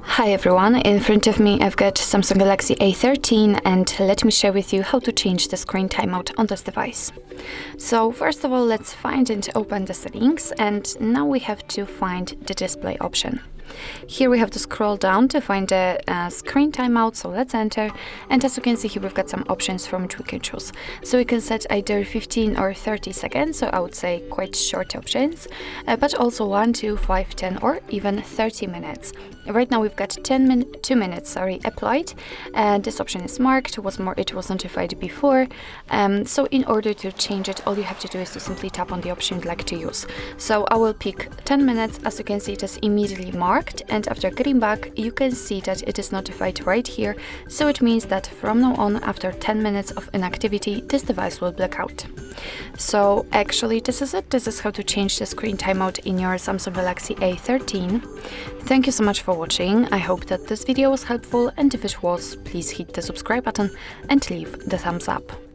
Hi everyone, in front of me I've got Samsung Galaxy A13 and let me share with you how to change the screen timeout on this device. So first of all, let's find and open the settings, and now we have to find the display option. Here we have to scroll down to find the screen timeout, so let's enter, and as you can see here we've got some options from which we can choose. So we can set either 15 or 30 seconds, so I would say quite short options, but also 1, 2, 5, 10 or even 30 minutes. Right now we've got 2 minutes applied, and this option is marked, it was notified before, so in order to change it, all you have to do is to simply tap on the option you'd like to use. So I will pick 10 minutes, as you can see it is immediately marked, and after getting back you can see that it is notified right here, so it means that from now on, after 10 minutes of inactivity, this device will black out. So actually this is it. This is how to change the screen timeout in your Samsung Galaxy A13. Thank you so much for watching. I hope that this video was helpful, and if it was, please hit the subscribe button and leave the thumbs up.